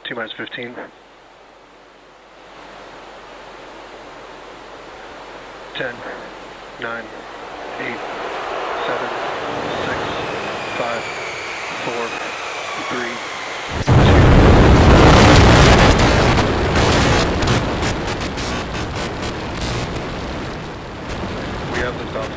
T-minus 15. 10, 9, 8, 7, 6, 5, 4, 3, 2. We have liftoff.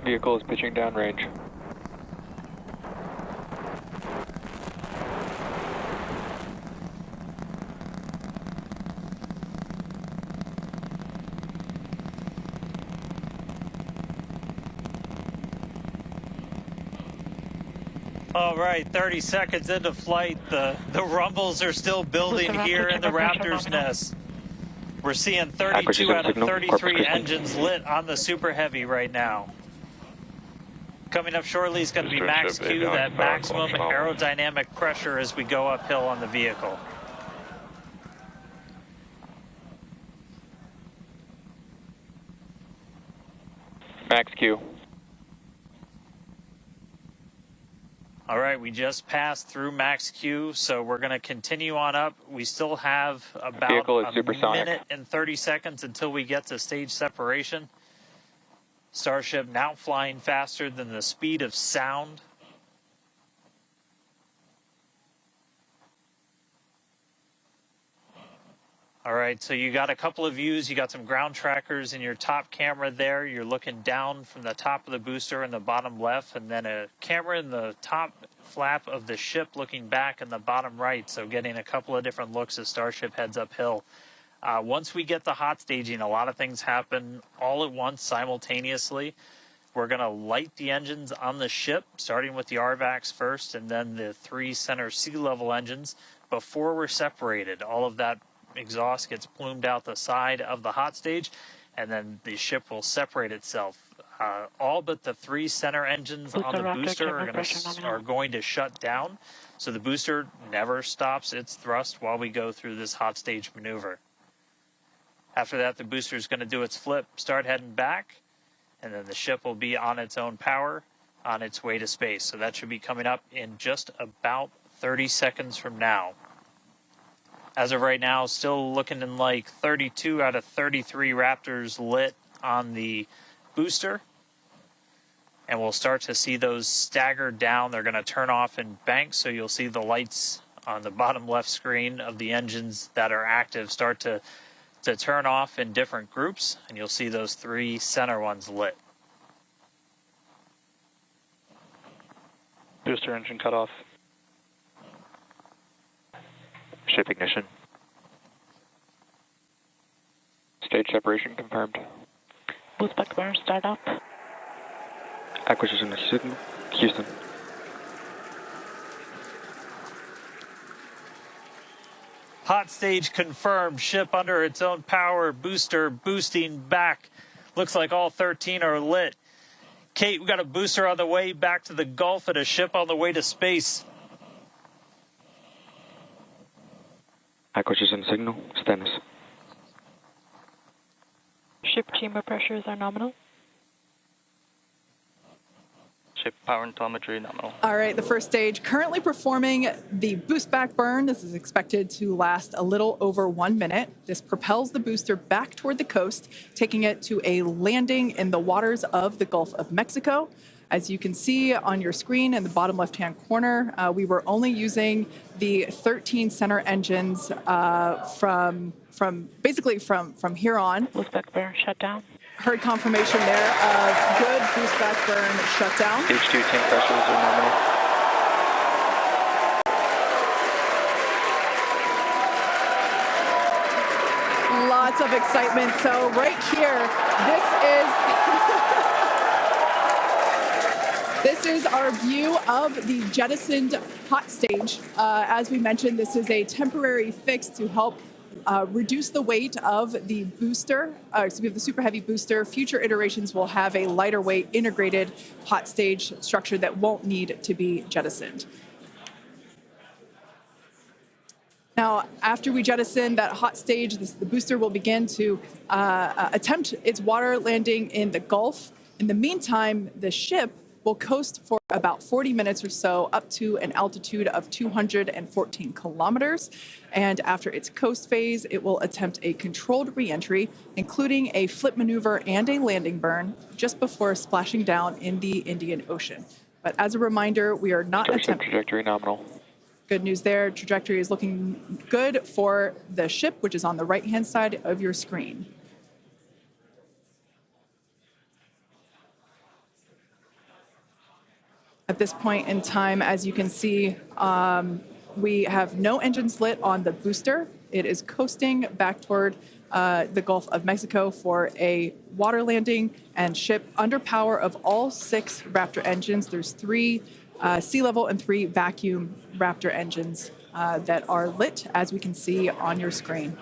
Vehicle is pitching downrange. All right, 30 seconds into flight. The rumbles are still building here in the Raptor's nest. We're seeing 32 out of 33 engines lit on the Super Heavy right now. Coming up shortly is going to be max Q, that maximum aerodynamic pressure as we go uphill on the vehicle. Max Q. All right, we just passed through max Q, so we're going to continue on up. We still have about a minute and 30 seconds until we get to stage separation. Starship now flying faster than the speed of sound. All right, so you got a couple of views. You got some ground trackers in your top camera there. You're looking down from the top of the booster in the bottom left, and then a camera in the top flap of the ship looking back in the bottom right, so getting a couple of different looks as Starship heads uphill. Once we get the hot staging, a lot of things happen all at once simultaneously. We're going to light the engines on the ship, starting with the RVACs first, and then the 3 center sea level engines before we're separated. All of that exhaust gets plumed out the side of the hot stage, and then the ship will separate itself. All but the 3 center engines on the booster are going to shut down, so the booster never stops its thrust while we go through this hot stage maneuver. After that, the booster is going to do its flip, start heading back, and then the ship will be on its own power on its way to space. So that should be coming up in just about 30 seconds from now. As of right now, still looking in like 32 out of 33 Raptors lit on the booster. And we'll start to see those stagger down. They're going to turn off in banks, so you'll see the lights on the bottom left screen of the engines that are active start to turn off in different groups, and you'll see those 3 center ones lit. Booster engine cut off. Ship ignition. Stage separation confirmed. Boost back burn start up. Acquisition signal. Houston. Hot stage confirmed. Ship under its own power. Booster boosting back. Looks like all 13 are lit. Kate, we got a booster on the way back to the Gulf and a ship on the way to space. Acquisition signal. Stennis. Ship chamber pressures are nominal. Ship power and telemetry nominal. All right, the first stage currently performing the boost back burn. This is expected to last a little over 1 minute. This propels the booster back toward the coast, taking it to a landing in the waters of the Gulf of Mexico. As you can see on your screen in the bottom left-hand corner, we were only using the 13 center engines from here on. Boost back burn shut down. Heard confirmation there of good boost back burn shutdown. Stage 2 tank pressures are nominal. Lots of excitement. So right here, this is our view of the jettisoned hot stage. As we mentioned, this is a temporary fix to help reduce the weight of the booster, the Super Heavy booster. Future iterations will have a lighter weight integrated hot stage structure that won't need to be jettisoned. Now, after we jettison that hot stage, the booster will begin to attempt its water landing in the Gulf. In the meantime, the ship will coast for about 40 minutes or so up to an altitude of 214 kilometers. And after its coast phase, it will attempt a controlled reentry, including a flip maneuver and a landing burn, just before splashing down in the Indian Ocean. But as a reminder, we are not Starship attempting... trajectory nominal. Good news there. Trajectory is looking good for the ship, which is on the right-hand side of your screen. At this point in time, as you can see, we have no engines lit on the booster. It is coasting back toward the Gulf of Mexico for a water landing and ship under power of all 6 Raptor engines. There's 3 sea level and 3 vacuum Raptor engines that are lit, as we can see on your screen.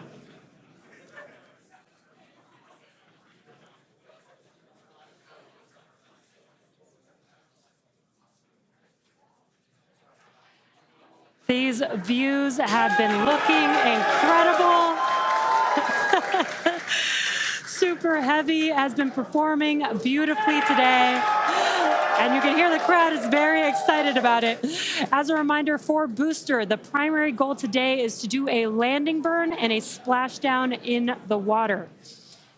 These views have been looking incredible. Super Heavy has been performing beautifully today. And you can hear the crowd is very excited about it. As a reminder for Booster, the primary goal today is to do a landing burn and a splashdown in the water.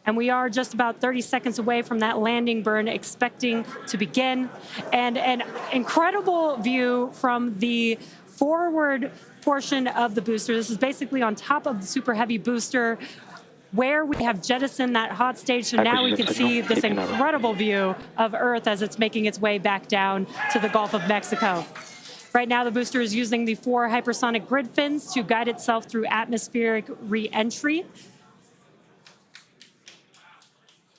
And we are just about 30 seconds away from that landing burn expecting to begin. And an incredible view from the forward portion of the booster. This is basically on top of the Super Heavy booster where we have jettisoned that hot stage. So now we can see this incredible view of Earth as it's making its way back down to the Gulf of Mexico. Right now, the booster is using the 4 hypersonic grid fins to guide itself through atmospheric re-entry.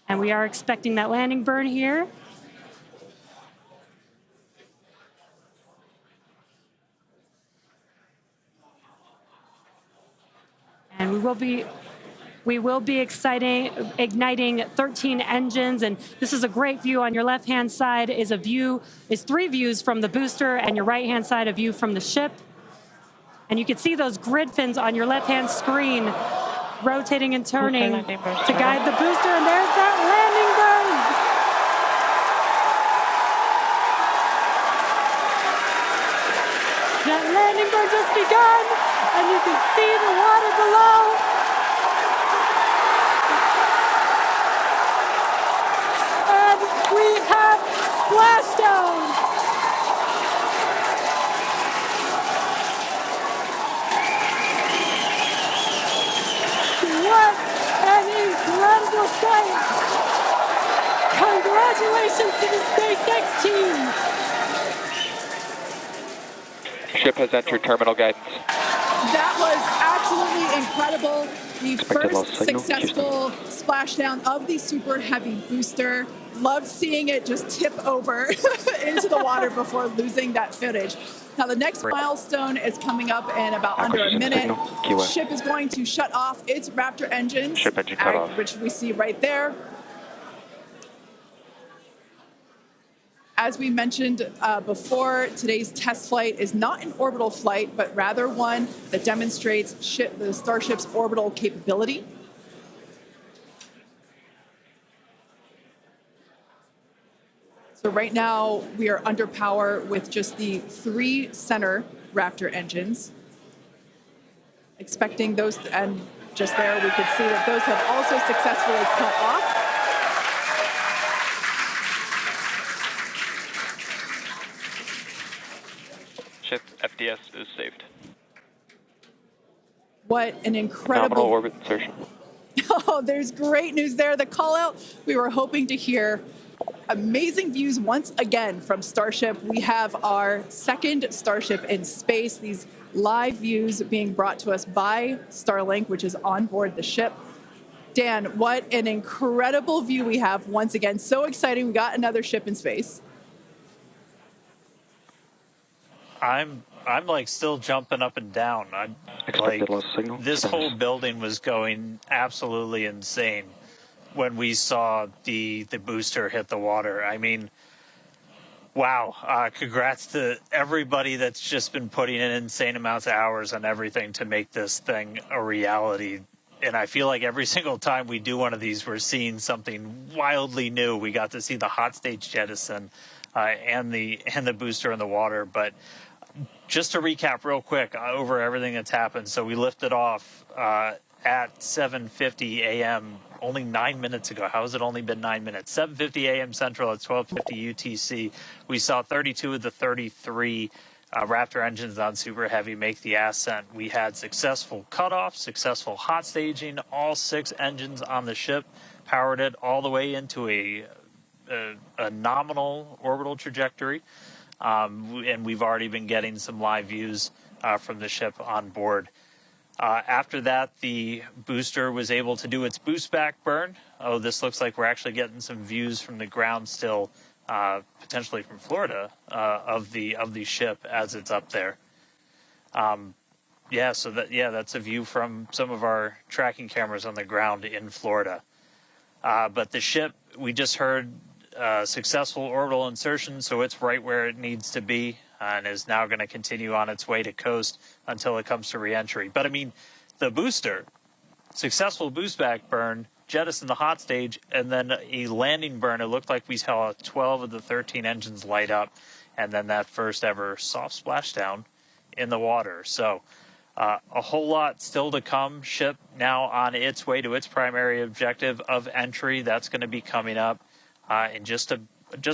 And we are expecting that landing burn here. And we will be igniting 13 engines, and this is a great view. On your left-hand side is 3 views from the booster, and your right-hand side a view from the ship. And you can see those grid fins on your left-hand screen rotating and turning to guide the booster, and there's that landing burn. That landing burn just begun, and you can see the water below. And we have splashdown. What an incredible sight! Congratulations to the SpaceX team! Ship has entered terminal guidance. That was absolutely incredible. The first successful splashdown of the Super Heavy booster. Loved seeing it just tip over into the water before losing that footage. Now the next milestone is coming up in about under a minute. Ship is going to shut off its Raptor engines, Ship engine cut off. which we see right there. As we mentioned before, today's test flight is not an orbital flight, but rather one that demonstrates the Starship's orbital capability. So right now, we are under power with just the 3 center Raptor engines. Expecting those, and just there, we could see that those have also successfully cut off. Ship FDS is saved. What an incredible... Nominal orbit insertion. Oh, there's great news there. The call out we were hoping to hear. Amazing views once again from Starship. We have our second Starship in space. These live views being brought to us by Starlink, which is on board the ship. Dan, what an incredible view we have once again. So exciting. We got another ship in space. I'm like still jumping up and down. Expected loss signal. This whole building was going absolutely insane when we saw the booster hit the water. I mean, Wow. Congrats to everybody that's just been putting in insane amounts of hours on everything to make this thing a reality. And I feel like every single time we do one of these, we're seeing something wildly new. We got to see the hot stage jettison and the booster in the water. But just to recap real quick over everything that's happened. So we lifted off at 7:50 a.m. only 9 minutes ago. How has it only been 9 minutes? 7:50 a.m. Central at 12:50 UTC. We saw 32 of the 33 Raptor engines on Super Heavy make the ascent. We had successful cutoff, successful hot staging, all 6 engines on the ship, powered it all the way into a nominal orbital trajectory. And we've already been getting some live views from the ship on board. After that, the booster was able to do its boost back burn. Oh, this looks like we're actually getting some views from the ground still, potentially from Florida, of the ship as it's up there. That's a view from some of our tracking cameras on the ground in Florida. But the ship, we just heard successful orbital insertion, so it's right where it needs to be and is now going to continue on its way to coast until it comes to reentry. But I mean, the booster, successful boost back burn, jettison the hot stage, and then a landing burn. It looked like we saw 12 of the 13 engines light up, and then that first ever soft splashdown in the water. So a whole lot still to come. Ship now on its way to its primary objective of entry. That's going to be coming up in just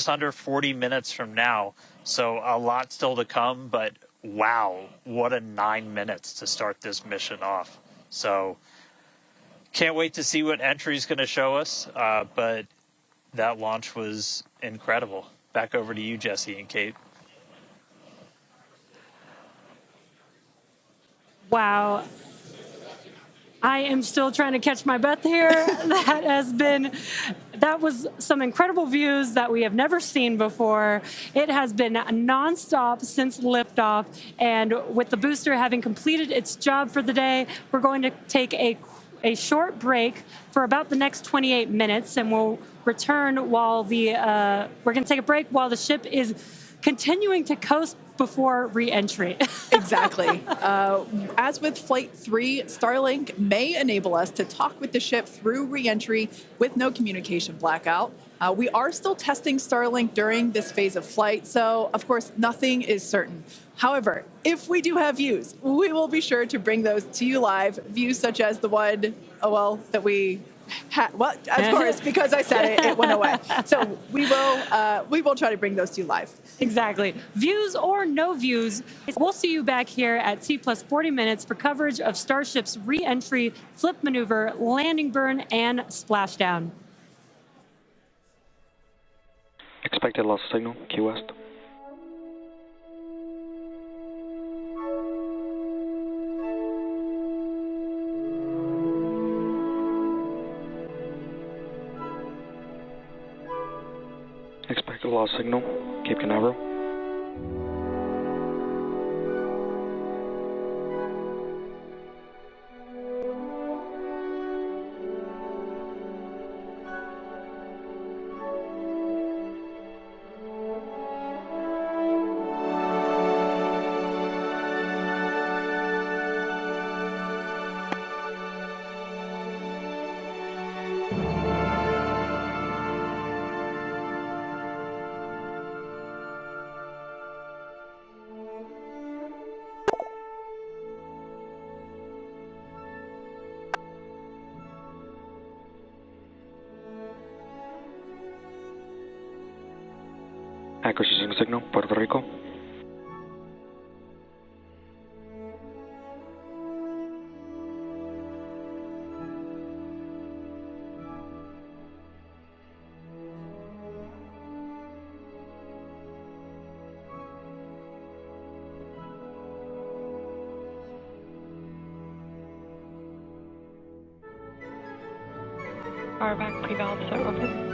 under 40 minutes from now. So a lot still to come, but wow, what a 9 minutes to start this mission off. So can't wait to see what entry is going to show us, but that launch was incredible. Back over to you, Jesse and Kate. Wow. I am still trying to catch my breath here. That was some incredible views that we have never seen before. It has been nonstop since liftoff. And with the booster having completed its job for the day, we're going to take a short break for about the next 28 minutes. And we'll return while we're going to take a break while the ship is continuing to coast before re-entry. Exactly. As with Flight 3, Starlink may enable us to talk with the ship through re-entry with no communication blackout. We are still testing Starlink during this phase of flight, so of course nothing is certain. However, if we do have views, we will be sure to bring those to you live. Views such as the one, that we had. Well, of course, because I said it went away. So we will try to bring those to you live. Exactly. Views or no views, we'll see you back here at T plus 40 minutes for coverage of Starship's re-entry, flip maneuver, landing burn, and splashdown. Expected loss of signal, Key West. Expected loss signal, Cape Canaveral. Acquisition signal, Puerto Rico. Power back pre-valves are open.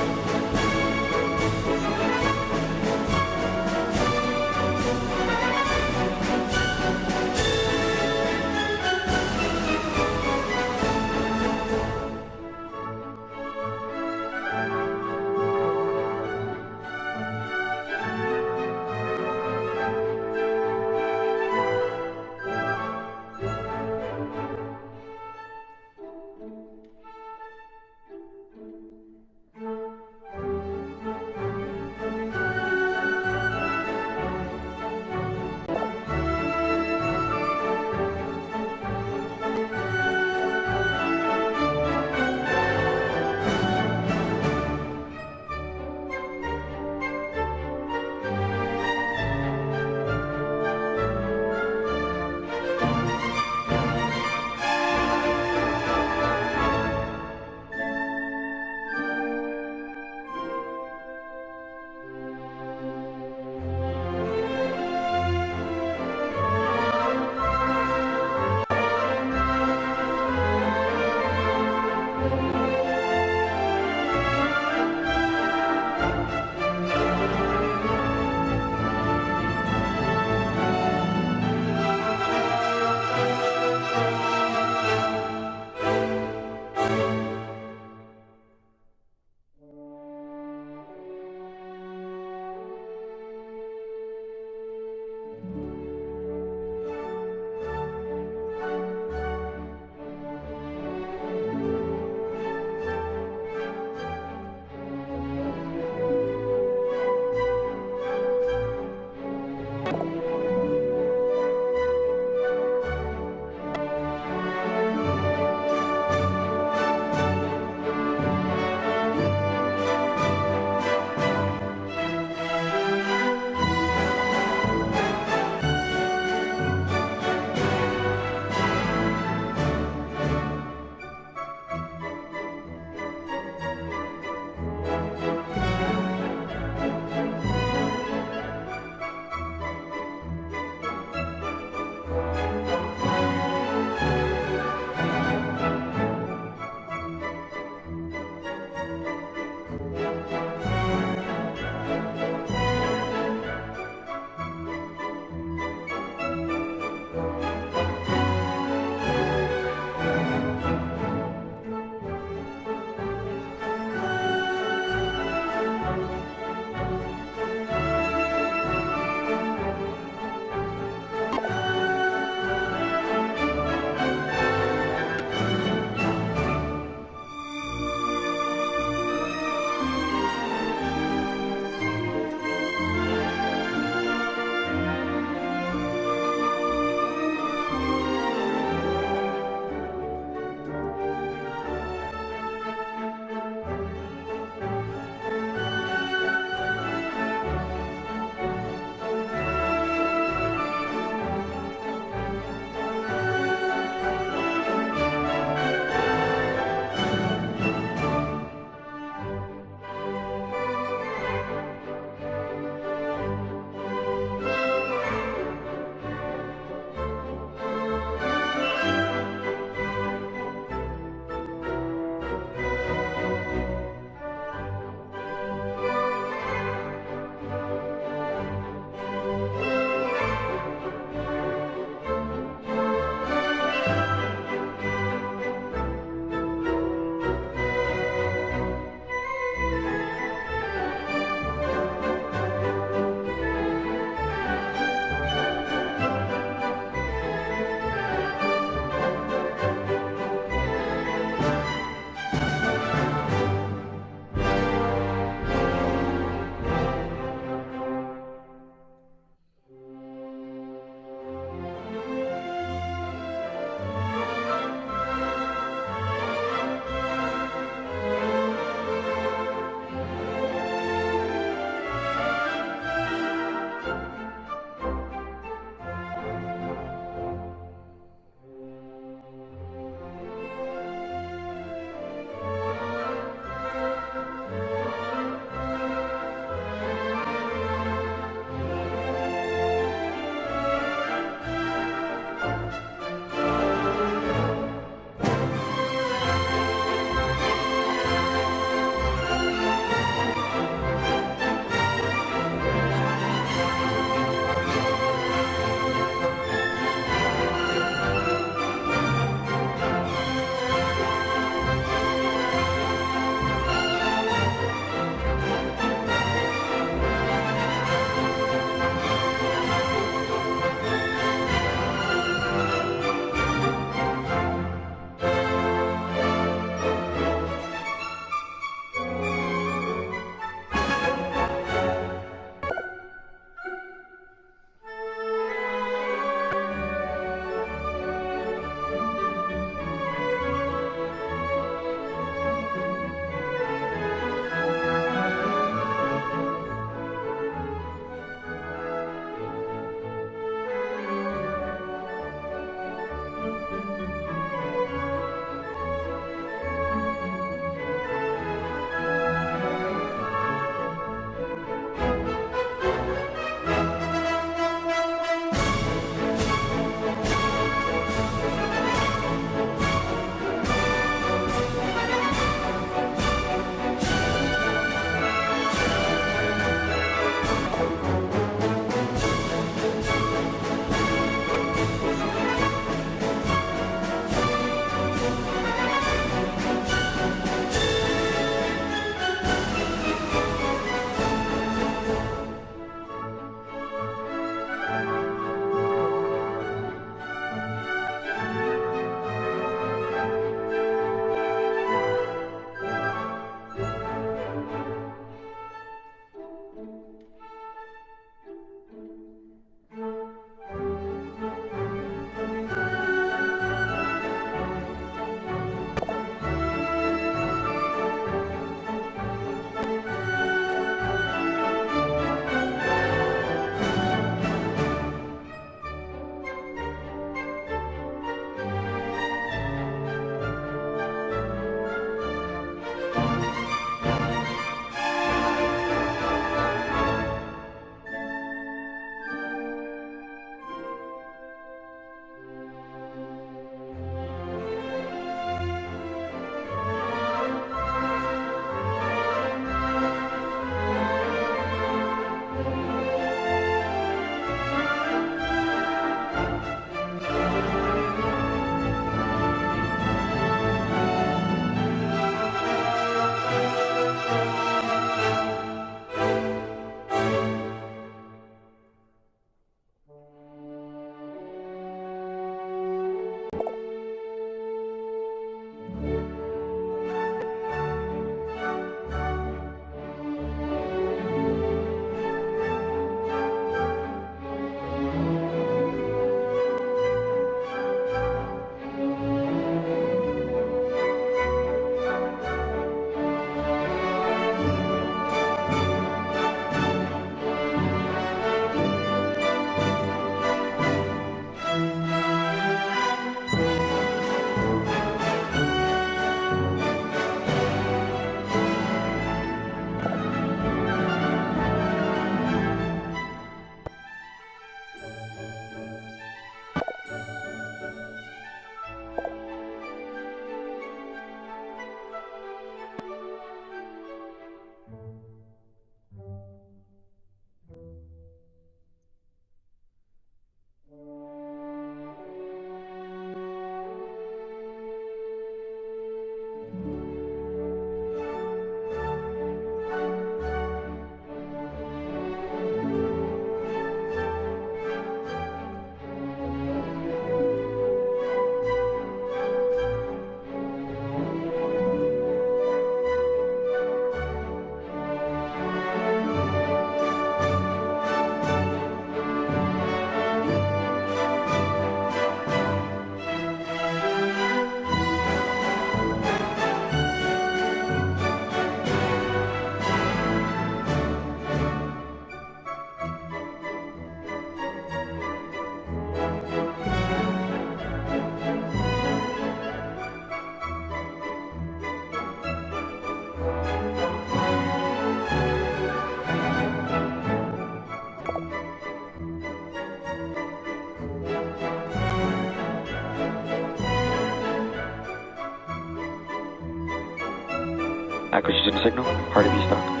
Acquisition signal, RDB stock.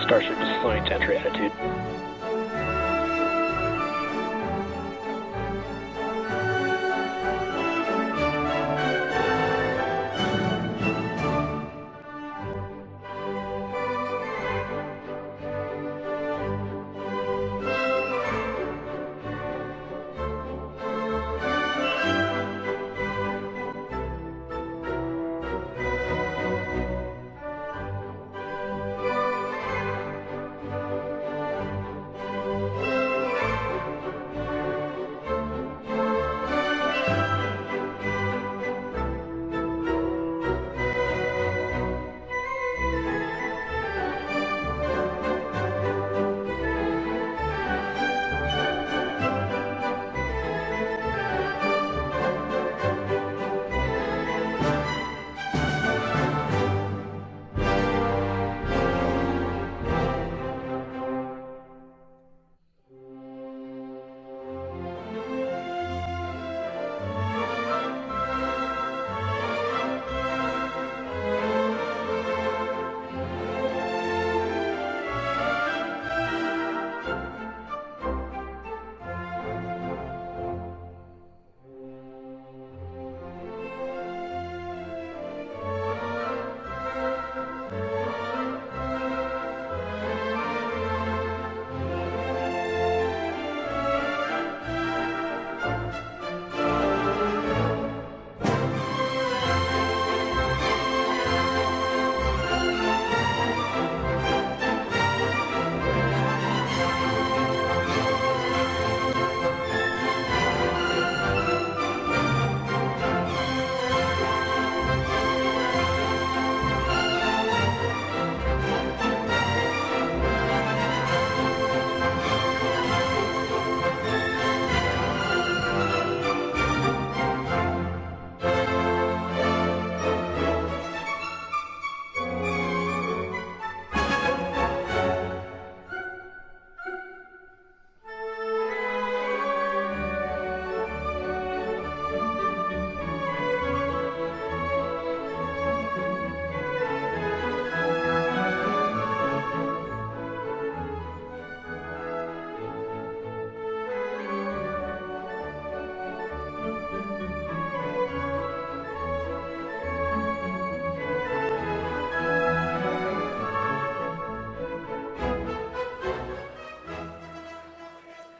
Starship is flying to entry attitude.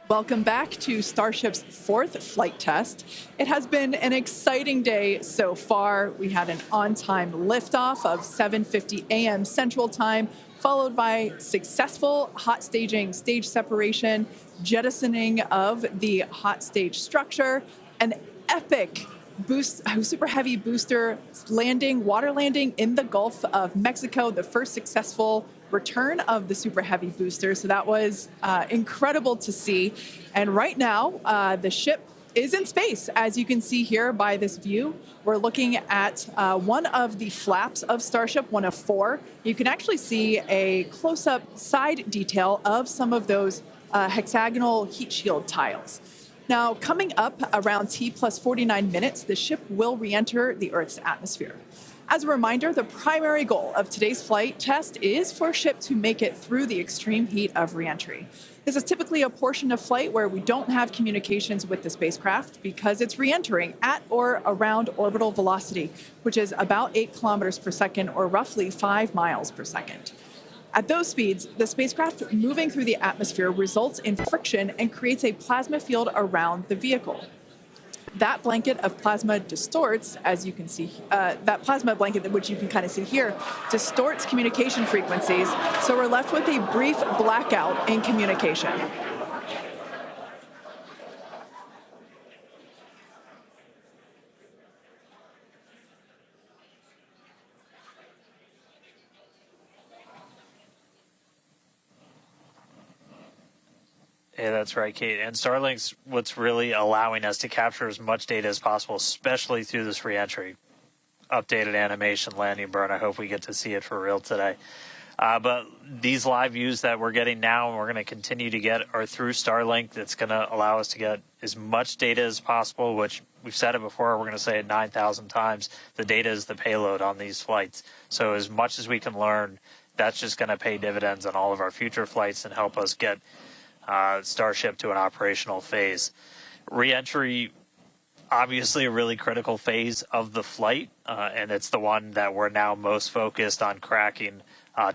Welcome back to Starship's fourth flight test. It has been an exciting day so far. We had an on-time liftoff of 7:50 a.m. Central Time, followed by successful hot staging, stage separation, jettisoning of the hot stage structure, an epic super heavy booster landing, water landing in the Gulf of Mexico, the first successful return of the super heavy booster. So that was incredible to see. And right now, the ship is in space. As you can see here by this view, we're looking at one of the flaps of Starship, one of four. You can actually see a close-up side detail of some of those hexagonal heat shield tiles. Now, coming up around T plus 49 minutes, the ship will re-enter the Earth's atmosphere. As a reminder, the primary goal of today's flight test is for a ship to make it through the extreme heat of re-entry. This is typically a portion of flight where we don't have communications with the spacecraft because it's re-entering at or around orbital velocity, which is about 8 kilometers per second or roughly 5 miles per second. At those speeds, the spacecraft moving through the atmosphere results in friction and creates a plasma field around the vehicle. That blanket of plasma distorts, as you can see, that plasma blanket, which you can kind of see here, distorts communication frequencies. So we're left with a brief blackout in communication. Yeah, that's right, Kate. And Starlink's what's really allowing us to capture as much data as possible, especially through this reentry. Updated animation landing burn. I hope we get to see it for real today. But these live views that we're getting now and we're going to continue to get are through Starlink. That's going to allow us to get as much data as possible, which we've said it before. We're going to say it 9,000 times. The data is the payload on these flights. So as much as we can learn, that's just going to pay dividends on all of our future flights and help us get Starship to an operational phase. Reentry, obviously a really critical phase of the flight, and it's the one that we're now most focused on cracking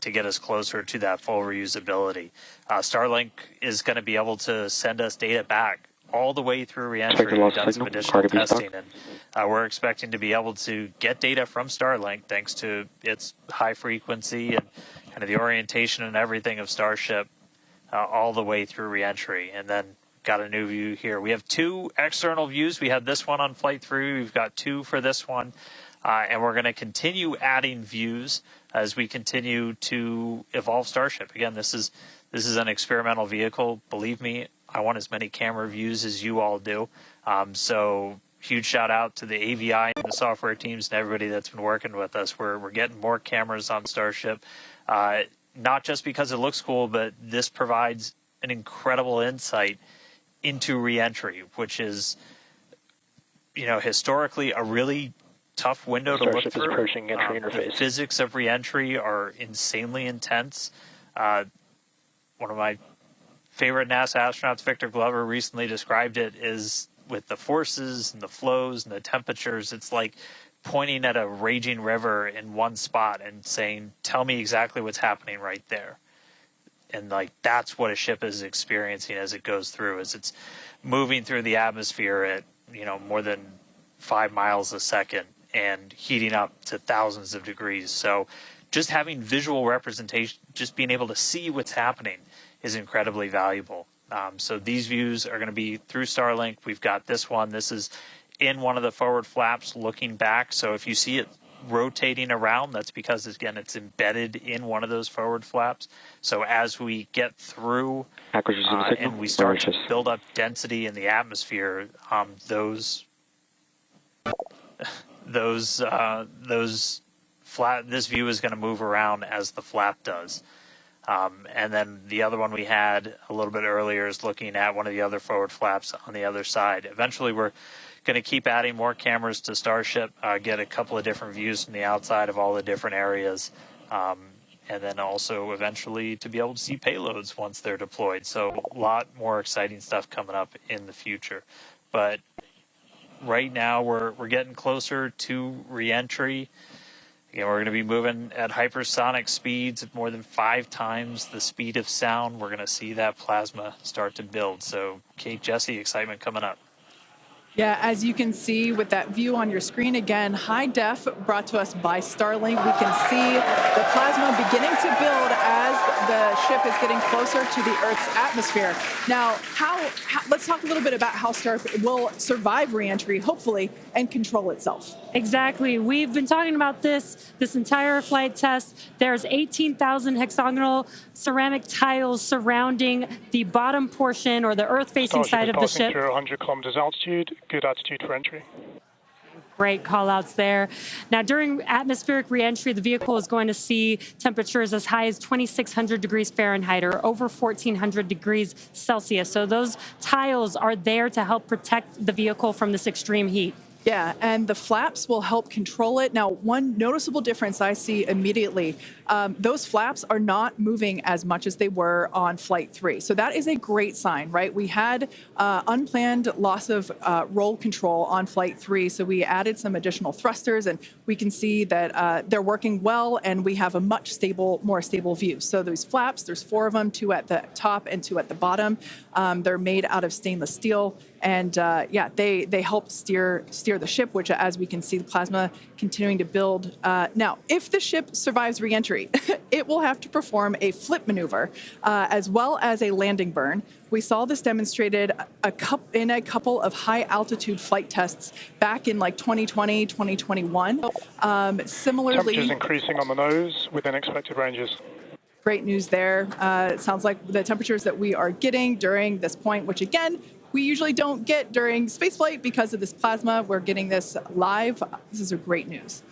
to get us closer to that full reusability. Starlink is going to be able to send us data back all the way through reentry. We've done some additional testing, and we're expecting to be able to get data from Starlink thanks to its high frequency and kind of the orientation and everything of Starship all the way through reentry. And then got a new view here. We have two external views. We had this one on Flight 3. We've got two for this one. And we're going to continue adding views as we continue to evolve Starship. Again, this is an experimental vehicle. Believe me, I want as many camera views as you all do. So huge shout out to the AVI and the software teams and everybody that's been working with us. We're getting more cameras on Starship, not just because it looks cool, but this provides an incredible insight into reentry, which is, historically a really tough window to look through. Approaching entry interface. The physics of reentry are insanely intense. One of my favorite NASA astronauts, Victor Glover, recently described it as with the forces and the flows and the temperatures, it's like pointing at a raging river in one spot and saying, tell me exactly what's happening right there. And that's what a ship is experiencing as it goes through, as it's moving through the atmosphere at, more than 5 miles a second and heating up to thousands of degrees. So just having visual representation, just being able to see what's happening is incredibly valuable. So these views are going to be through Starlink. We've got this one. This is in one of the forward flaps looking back. So if you see it rotating around, that's because, again, it's embedded in one of those forward flaps. So as we get through and we start to build up density in the atmosphere, this view is going to move around as the flap does. And then the other one we had a little bit earlier is looking at one of the other forward flaps on the other side. Eventually, we're going to keep adding more cameras to Starship, get a couple of different views from the outside of all the different areas, and then also eventually to be able to see payloads once they're deployed. So a lot more exciting stuff coming up in the future. But right now we're getting closer to reentry. Again, we're going to be moving at hypersonic speeds at more than 5 times the speed of sound. We're going to see that plasma start to build. So, Kate, Jesse, excitement coming up. Yeah, as you can see with that view on your screen, again, high def brought to us by Starlink. We can see the plasma beginning to build as the ship is getting closer to the Earth's atmosphere. Now, let's talk a little bit about how Starship will survive reentry, hopefully, and control itself. Exactly. We've been talking about this entire flight test. There's 18,000 hexagonal ceramic tiles surrounding the bottom portion or the Earth-facing side of the ship. Through 100 kilometers altitude, good altitude for entry. Great call-outs there. Now, during atmospheric reentry, the vehicle is going to see temperatures as high as 2,600 degrees Fahrenheit or over 1,400 degrees Celsius. So those tiles are there to help protect the vehicle from this extreme heat. Yeah, and the flaps will help control it. Now, one noticeable difference I see immediately, those flaps are not moving as much as they were on Flight 3. So that is a great sign, right? We had unplanned loss of roll control on Flight 3, so we added some additional thrusters, and we can see that they're working well, and we have a much more stable view. So those flaps, there's 4 of them, 2 at the top and 2 at the bottom. They're made out of stainless steel. And they help steer the ship, which, as we can see, the plasma continuing to build. Now, if the ship survives reentry, it will have to perform a flip maneuver as well as a landing burn. We saw this demonstrated in a couple of high-altitude flight tests back in 2020, 2021. Similarly, temperatures increasing on the nose within expected ranges. Great news there. It sounds like the temperatures that we are getting during this point, which again, we usually don't get during spaceflight because of this plasma. We're getting this live. This is a great news.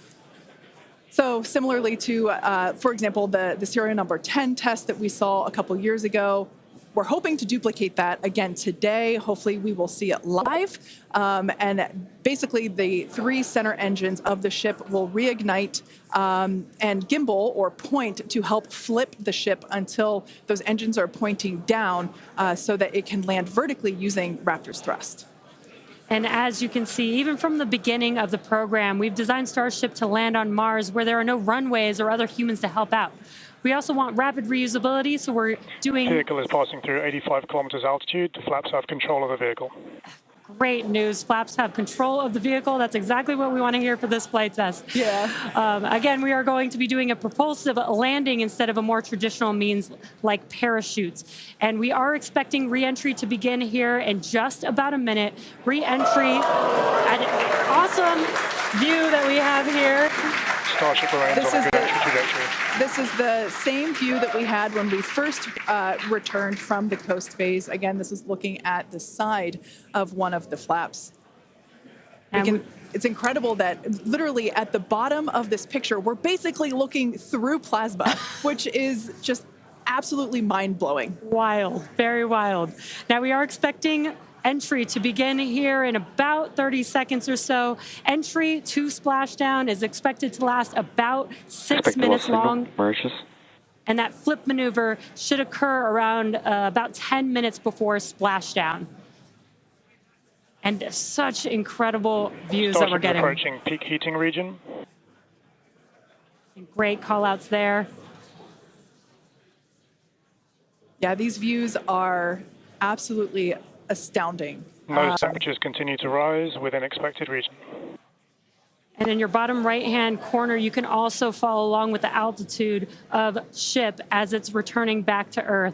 So similarly to, for example, the serial number 10 test that we saw a couple years ago, we're hoping to duplicate that again today. Hopefully we will see it live. And basically the 3 center engines of the ship will reignite and gimbal or point to help flip the ship until those engines are pointing down so that it can land vertically using Raptor's thrust. And as you can see, even from the beginning of the program, we've designed Starship to land on Mars where there are no runways or other humans to help out. We also want rapid reusability, so we're doing... The vehicle is passing through 85 kilometers altitude. The flaps have control of the vehicle. Great news. Flaps have control of the vehicle. That's exactly what we want to hear for this flight test. Yeah. Again, we are going to be doing a propulsive landing instead of a more traditional means like parachutes. And we are expecting re-entry to begin here in just about a minute. Re-entry, an awesome view that we have here. Starship remains on a good entry trajectory. This is the same view that we had when we first returned from the coast phase. Again, this is looking at the side of one of the flaps. It's incredible that literally at the bottom of this picture, we're basically looking through plasma, which is just absolutely mind-blowing. Wild, very wild. Now we are expecting entry to begin here in about 30 seconds or so. Entry to splashdown is expected to last about 6 minutes long. And that flip maneuver should occur around about 10 minutes before splashdown. And such incredible views that we're getting. Approaching peak heating region. Great call outs there. Yeah, these views are absolutely astounding. Nose temperatures continue to rise within expected region. And in your bottom right-hand corner, you can also follow along with the altitude of ship as it's returning back to Earth.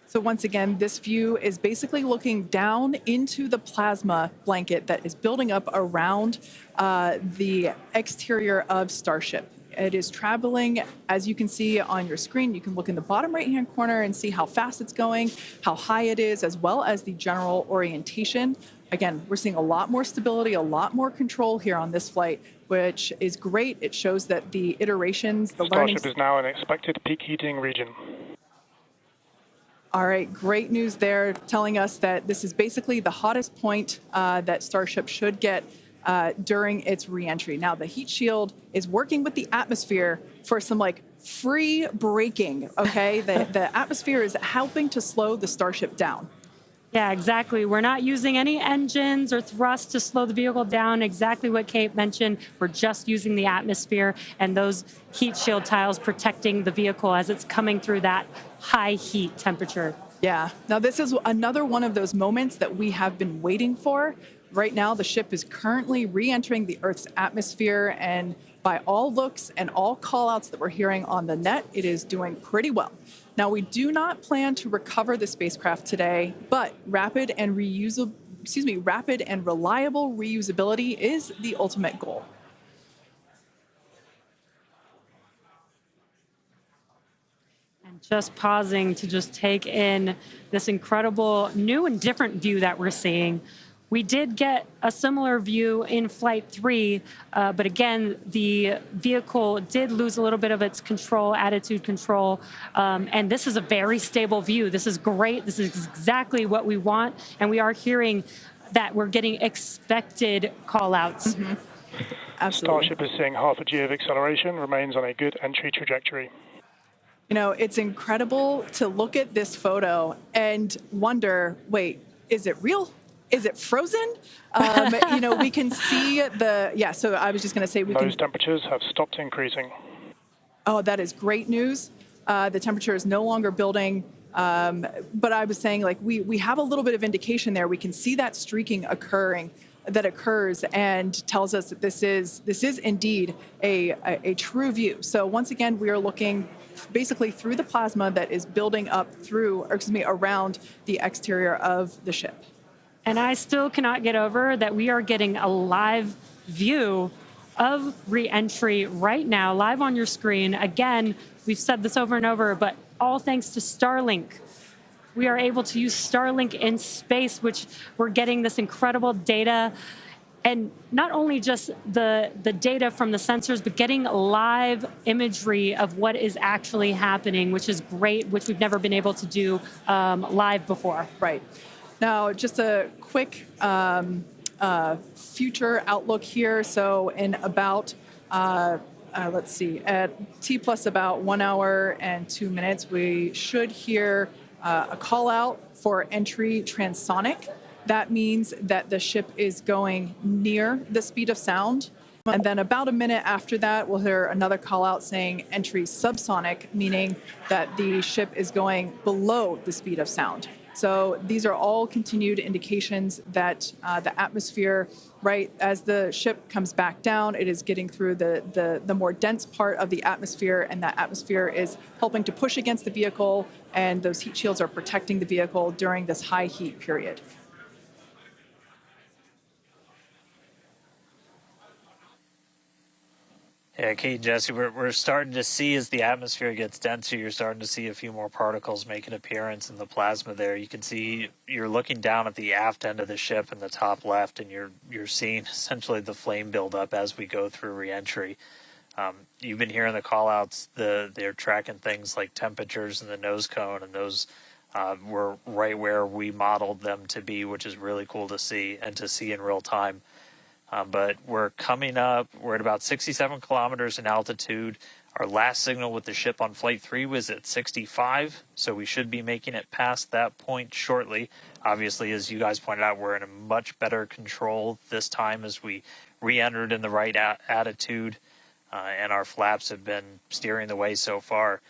So once again, this view is basically looking down into the plasma blanket that is building up around the exterior of Starship. It is traveling, as you can see on your screen. You can look in the bottom right-hand corner and see how fast it's going, how high it is, as well as the general orientation. Again, we're seeing a lot more stability, a lot more control here on this flight, which is great. It shows that the iterations, the learnings... Starship is now in expected peak heating region. All right, great news there, telling us that this is basically the hottest point that Starship should get during its re-entry. Now, the heat shield is working with the atmosphere for some free braking, okay? The atmosphere is helping to slow the Starship down. Yeah, exactly. We're not using any engines or thrust to slow the vehicle down. Exactly what Kate mentioned. We're just using the atmosphere and those heat shield tiles protecting the vehicle as it's coming through that high heat temperature. Yeah. Now, this is another one of those moments that we have been waiting for. Right now, the ship is currently re-entering the Earth's atmosphere, and by all looks and all call-outs that we're hearing on the net, it is doing pretty well. Now, we do not plan to recover the spacecraft today, but rapid and reliable reusability is the ultimate goal. And just pausing to just take in this incredible new and different view that we're seeing. We did get a similar view in Flight 3, but again, the vehicle did lose a little bit of its control, attitude control, and this is a very stable view. This is great. This is exactly what we want, and we are hearing that we're getting expected call-outs. Mm-hmm. Absolutely. Starship is seeing half a G of acceleration, remains on a good entry trajectory. You know, it's incredible to look at this photo and wonder, wait, is it real? Is it frozen? You know, we can see so I was just going to say Those temperatures have stopped increasing. Oh, that is great news. The temperature is no longer building. But I was saying, we have a little bit of indication there. We can see that streaking that occurs and tells us that this is indeed a true view. So once again, we are looking basically through the plasma that is building up around the exterior of the ship. And I still cannot get over that we are getting a live view of re-entry right now, live on your screen. Again, we've said this over and over, but all thanks to Starlink. We are able to use Starlink in space, which we're getting this incredible data. And not only just the data from the sensors, but getting live imagery of what is actually happening, which is great, which we've never been able to do live before. Right. Now, just a quick future outlook here. So in about, let's see, at T plus about 1 hour and 2 minutes, we should hear a call out for entry transonic. That means that the ship is going near the speed of sound. And then about a minute after that, we'll hear another call out saying entry subsonic, meaning that the ship is going below the speed of sound. So these are all continued indications that the atmosphere, right, as the ship comes back down, it is getting through the more dense part of the atmosphere, and that atmosphere is helping to push against the vehicle, and those heat shields are protecting the vehicle during this high heat period. Yeah, Kate and Jesse, we're starting to see as the atmosphere gets denser, you're starting to see a few more particles make an appearance in the plasma there. You can see you're looking down at the aft end of the ship in the top left, and you're seeing essentially the flame build up as we go through reentry. You've been hearing the call-outs. They're tracking things like temperatures in the nose cone, and those were right where we modeled them to be, which is really cool to see and to see in real time. But we're coming up, we're at about 67 kilometers in altitude. Our last signal with the ship on Flight 3 was at 65, so we should be making it past that point shortly. Obviously, as you guys pointed out, we're in a much better control this time as we re-entered in the right attitude, and our flaps have been steering the way so far.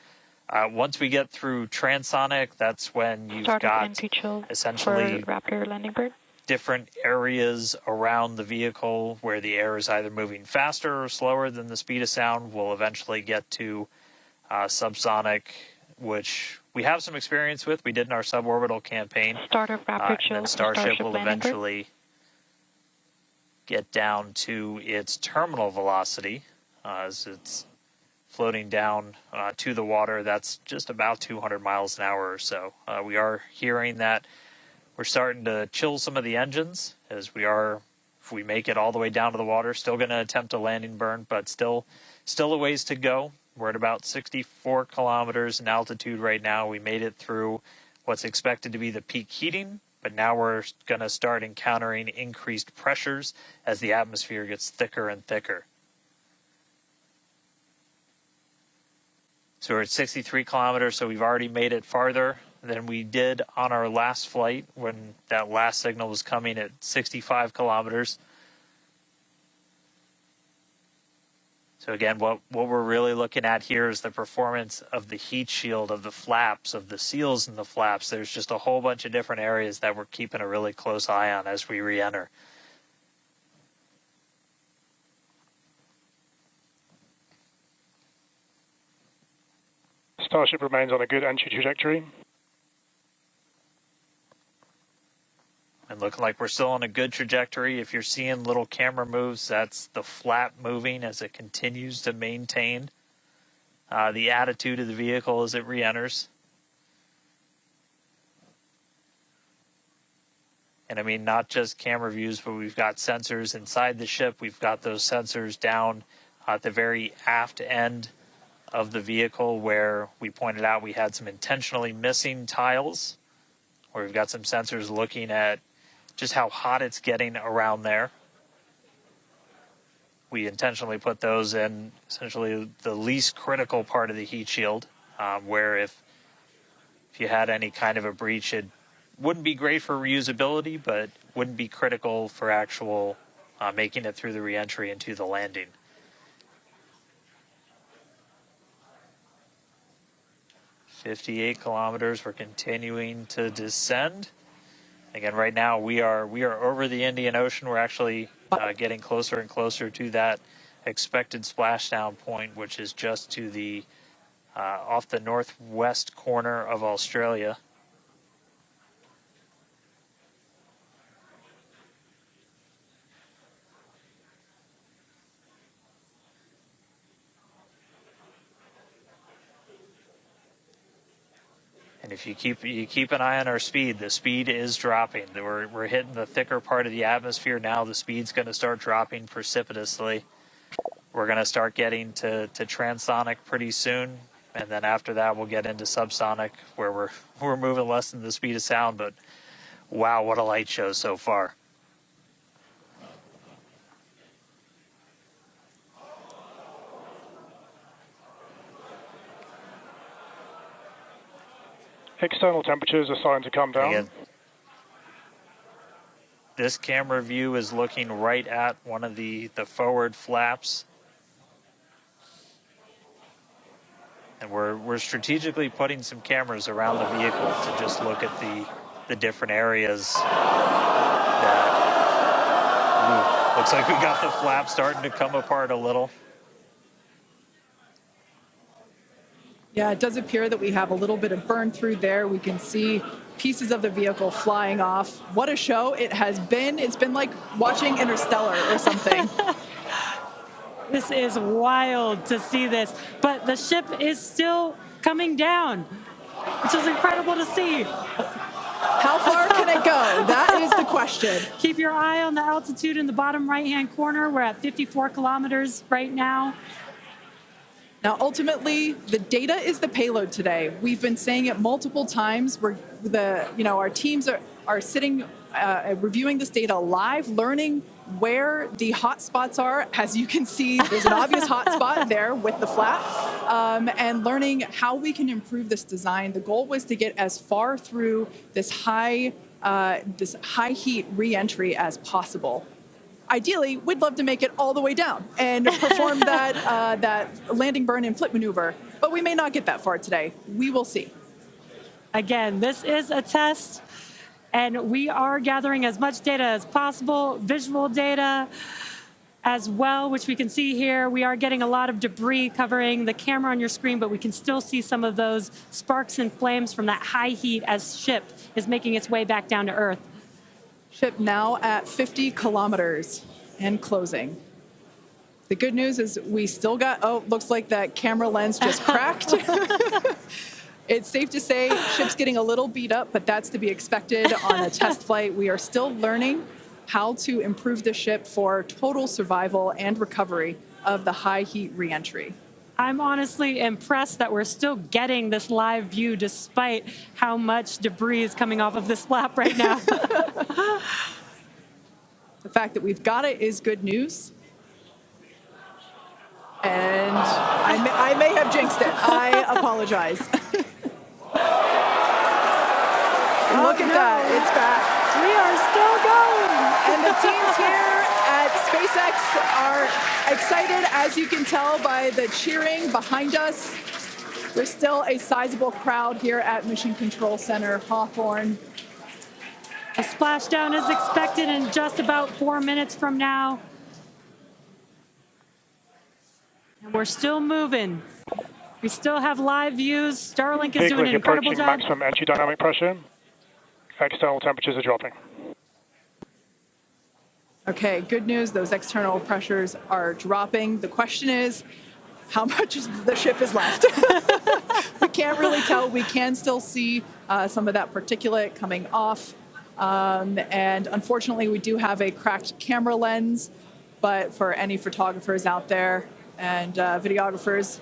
Once we get through transonic, that's when you've got essentially Raptor landing bird. Different areas around the vehicle where the air is either moving faster or slower than the speed of sound. We'll eventually get to subsonic, which we have some experience with. We did in our suborbital campaign. Start of rapid chill. And then Starship will eventually get down to its terminal velocity as it's floating down to the water. That's just about 200 miles an hour or so. We are hearing that we're starting to chill some of the engines as we are, if we make it all the way down to the water, still going to attempt a landing burn, but still a ways to go. We're at about 64 kilometers in altitude right now. We made it through what's expected to be the peak heating, but now we're going to start encountering increased pressures as the atmosphere gets thicker and thicker. So we're at 63 kilometers, so we've already made it farther than we did on our last flight when that last signal was coming at 65 kilometers. So again, what we're really looking at here is the performance of the heat shield, of the flaps, of the seals in the flaps. There's just a whole bunch of different areas that we're keeping a really close eye on as we re-enter. Starship remains on a good entry trajectory. And looking like we're still on a good trajectory. If you're seeing little camera moves, that's the flap moving as it continues to maintain the attitude of the vehicle as it re-enters. And I mean, not just camera views, but we've got sensors inside the ship. We've got those sensors down at the very aft end of the vehicle where we pointed out we had some intentionally missing tiles, where we've got some sensors looking at just how hot it's getting around there. We intentionally put those in essentially the least critical part of the heat shield, where if you had any kind of a breach, it wouldn't be great for reusability, but wouldn't be critical for actual making it through the reentry into the landing. "58 kilometers, we're continuing to descend. Again, right now we are over the Indian Ocean. We're actually getting closer and closer to that expected splashdown point, which is just to the off the northwest corner of Australia. And if you keep an eye on our speed, the speed is dropping. We're hitting the thicker part of the atmosphere now. The speed's going to start dropping precipitously. We're going to start getting to transonic pretty soon, and then after that we'll get into subsonic, where we're moving less than the speed of sound. But wow, what a light show so far! External temperatures are starting to come down. Again, this camera view is looking right at one of the forward flaps. And we're strategically putting some cameras around the vehicle to just look at the different areas that looks like we got the flap starting to come apart a little. Yeah, it does appear that we have a little bit of burn through there. We can see pieces of the vehicle flying off. What a show it has been. It's been like watching Interstellar or something. This is wild to see this, but the ship is still coming down, which is incredible to see. How far can it go? That is the question. Keep your eye on the altitude in the bottom right-hand corner. We're at 54 kilometers right now. Now, ultimately, the data is the payload today. We've been saying it multiple times. Our teams are sitting, reviewing this data live, learning where the hot spots are. As you can see, there's an obvious hot spot there with the flap, and learning how we can improve this design. The goal was to get as far through this high heat re-entry as possible. Ideally, we'd love to make it all the way down and perform that landing burn and flip maneuver, but we may not get that far today. We will see. Again, this is a test, and we are gathering as much data as possible, visual data as well, which we can see here. We are getting a lot of debris covering the camera on your screen, but we can still see some of those sparks and flames from that high heat as ship is making its way back down to Earth. Ship now at 50 kilometers and closing. The good news is we still got, looks like that camera lens just cracked. It's safe to say ship's getting a little beat up, but that's to be expected on a test flight. We are still learning how to improve the ship for total survival and recovery of the high heat reentry. I'm honestly impressed that we're still getting this live view despite how much debris is coming off of this flap right now. The fact that we've got it is good news. And I may have jinxed it. I apologize. Look at that, it's back. We are still going. And the teams here at SpaceX are excited, as you can tell by the cheering behind us. There's still a sizable crowd here at Mission Control Center, Hawthorne. A splashdown is expected in just about 4 minutes from now. And we're still moving. We still have live views. Starlink is doing an incredible job. Maximum entry dynamic pressure. External temperatures are dropping. Okay, good news. Those external pressures are dropping. The question is, how much of the ship is left? We can't really tell. We can still see some of that particulate coming off. And unfortunately, we do have a cracked camera lens. But for any photographers out there and videographers,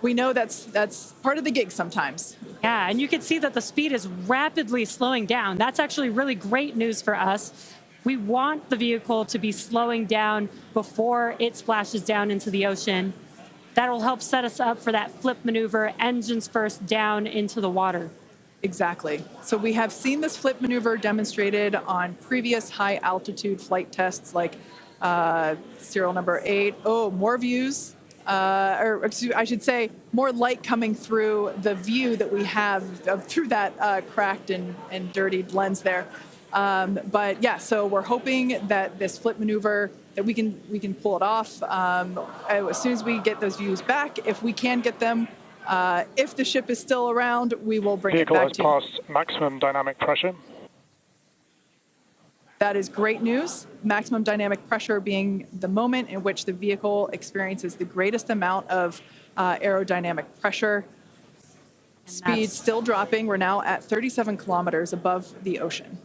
we know that's part of the gig sometimes. Yeah, and you can see that the speed is rapidly slowing down. That's actually really great news for us. We want the vehicle to be slowing down before it splashes down into the ocean. That'll help set us up for that flip maneuver, engines first down into the water. Exactly. So we have seen this flip maneuver demonstrated on previous high altitude flight tests like serial number 8. Oh, more views. Or I should say, more light coming through the view that we have through that cracked and dirtied lens there. But yeah, so we're hoping that this flip maneuver, that we can pull it off as soon as we get those views back. If we can get them, if the ship is still around, we will bring it back to you. Vehicle has passed maximum dynamic pressure. That is great news. Maximum dynamic pressure being the moment in which the vehicle experiences the greatest amount of aerodynamic pressure. Speed still dropping. We're now at 37 kilometers above the ocean.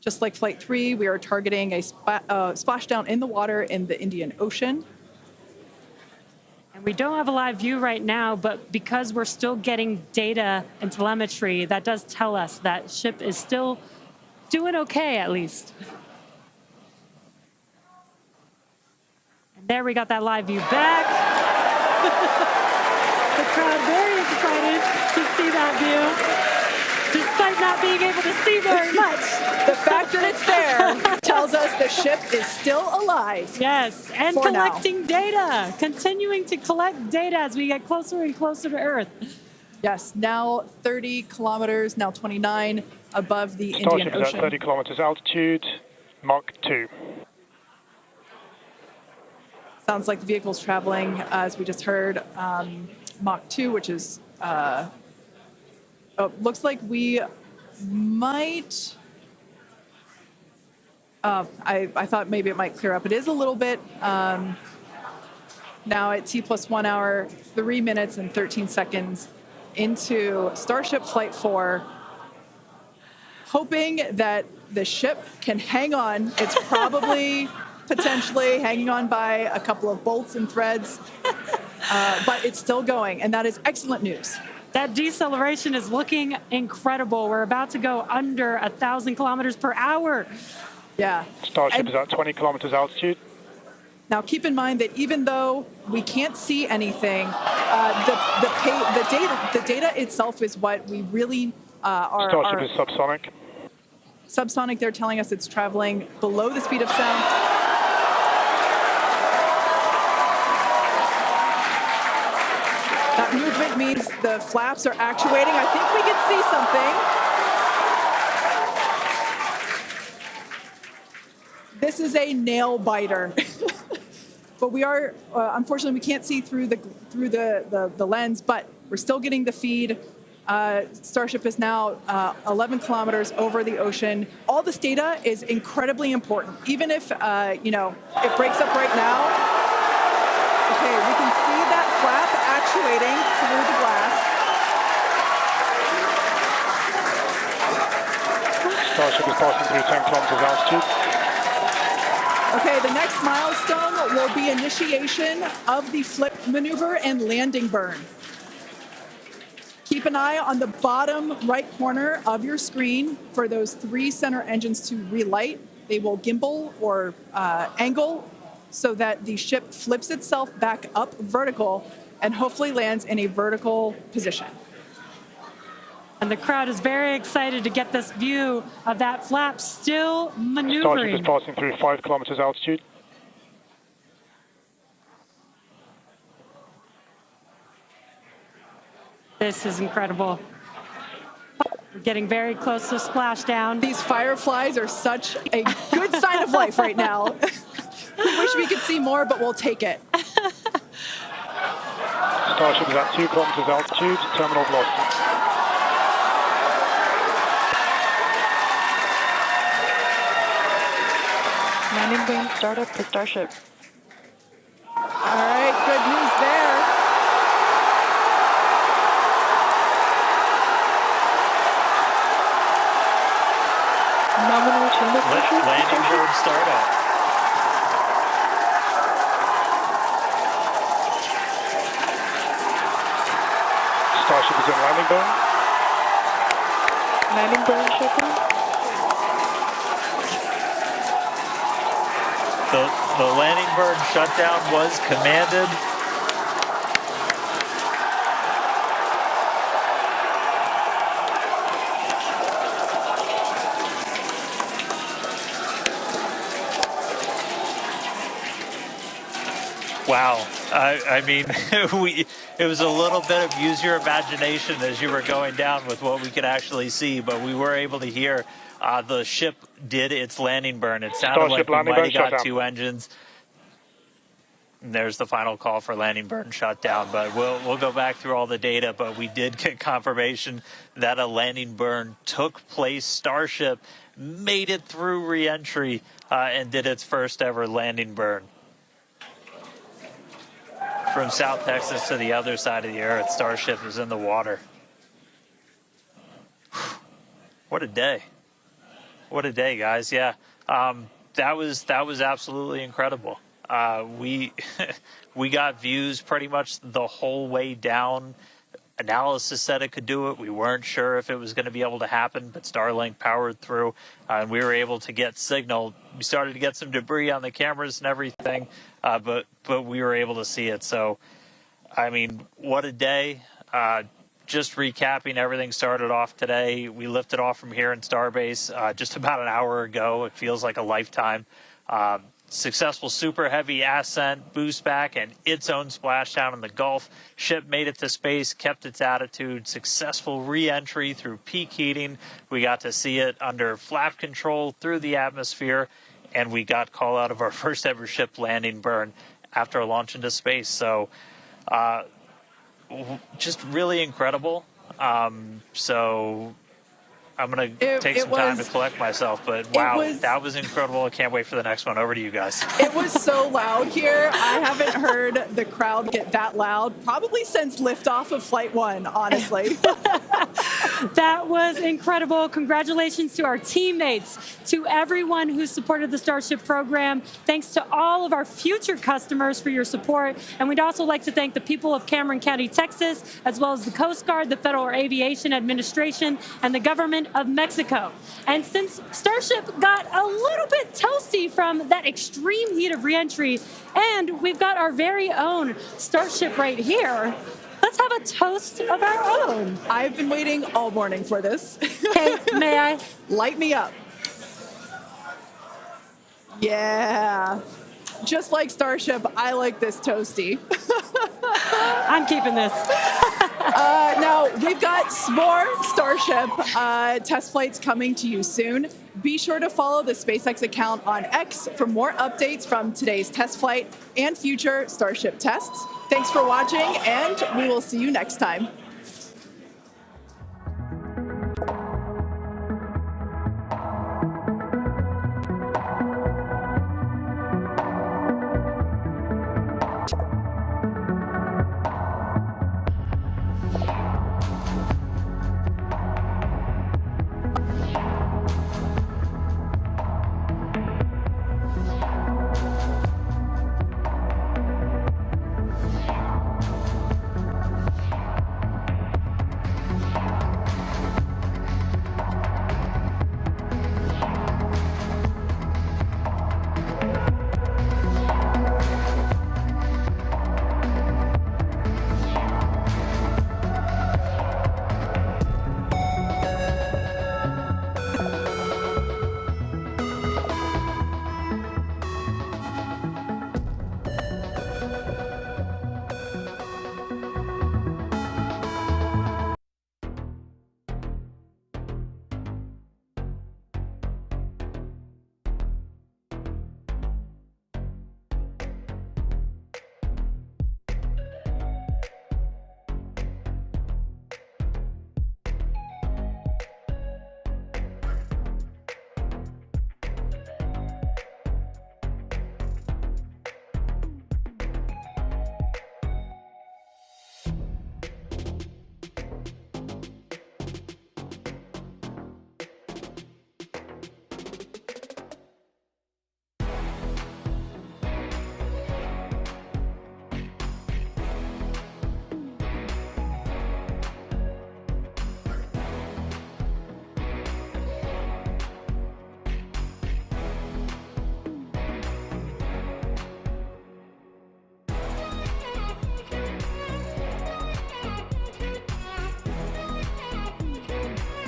Just like Flight 3, we are targeting a splashdown in the water in the Indian Ocean. And we don't have a live view right now, but because we're still getting data and telemetry, that does tell us that ship is still doing okay, at least. And there we got that live view back. The crowd very excited to see that view, despite not being able to see very much. The fact that it's there tells us the ship is still alive. Yes, and collecting data, continuing to collect data as we get closer and closer to Earth. Yes, now 30 kilometers, now 29 above the Indian Starship is Ocean. at 30 kilometers altitude, Mach 2. Sounds like the vehicle's traveling, as we just heard, Mach 2, which is, looks like we might, I thought maybe it might clear up. It is a little bit, now at T+1 hour, 3 minutes and 13 seconds into Starship Flight 4, hoping that the ship can hang on. It's probably potentially hanging on by a couple of bolts and threads, but it's still going, and that is excellent news. That deceleration is looking incredible. We're about to go under 1,000 kilometers per hour. Yeah. Starship is at 20 kilometers altitude. Now, keep in mind that even though we can't see anything, the data itself is what we really are. Starship is subsonic. Subsonic, they're telling us it's traveling below the speed of sound. That movement means the flaps are actuating. I think we can see something. This is a nail biter. But we are, unfortunately, we can't see through the lens, but we're still getting the feed. Starship is now 11 kilometers over the ocean. All this data is incredibly important, even if, it breaks up right now. Okay, we can see that flap actuating through the glass. Starship is passing through 10 kilometers altitude. Okay, the next milestone will be initiation of the flip maneuver and landing burn. Keep an eye on the bottom right corner of your screen for those 3 center engines to relight. They will gimbal or angle so that the ship flips itself back up vertical and hopefully lands in a vertical position. And the crowd is very excited to get this view of that flap still maneuvering. Starship is passing through 5 kilometers altitude. This is incredible. We're getting very close to splashdown. These fireflies are such a good sign of life right now. We wish we could see more, but we'll take it. Starship is at 2 kilometers altitude, terminal velocity. Landing burn startup for Starship. All right, good news there. Nominal chamber pressure. Landing burn startup. Starship is in landing burn. Landing burn shutdown. The landing burn shutdown was commanded. Wow. I mean, it was a little bit of use your imagination as you were going down with what we could actually see, but we were able to hear the ship did its landing burn. It sounded Starship like we might have got shutdown. 2 engines. And there's the final call for landing burn shutdown, but we'll go back through all the data, but we did get confirmation that a landing burn took place. Starship made it through re-entry and did its first ever landing burn. from South Texas to the other side of the earth. Starship is in the water. What a day. What a day, guys. Yeah. That was absolutely incredible. We we got views pretty much the whole way down. Analysis said it could do it. We weren't sure if it was going to be able to happen, but Starlink powered through, and we were able to get signal. We started to get some debris on the cameras and everything, but we were able to see it. So, I mean, what a day. Just recapping, everything started off today. We lifted off from here in Starbase just about an hour ago. It feels like a lifetime. Successful super heavy ascent, boost back, and its own splashdown in the Gulf. Ship made it to space, kept its attitude. Successful re-entry through peak heating. We got to see it under flap control through the atmosphere, and we got call out of our first ever ship landing burn after a launch into space. So, just really incredible. So I'm going to take some time to collect myself, but wow, that was incredible. I can't wait for the next one. Over to you guys. It was so loud here. I haven't heard the crowd get that loud probably since liftoff of Flight 1, honestly. That was incredible. Congratulations to our teammates, to everyone who supported the Starship program. Thanks to all of our future customers for your support. And we'd also like to thank the people of Cameron County, Texas, as well as the Coast Guard, the Federal Aviation Administration, and the government of Mexico. And since Starship got a little bit toasty from that extreme heat of reentry, and we've got our very own Starship right here, let's have a toast of our own. I've been waiting all morning for this. Okay, may I? Light me up. Yeah. Just like Starship, I like this toasty. I'm keeping this. Now, we've got more Starship test flights coming to you soon. Be sure to follow the SpaceX account on X for more updates from today's test flight and future Starship tests. Thanks for watching, and we will see you next time.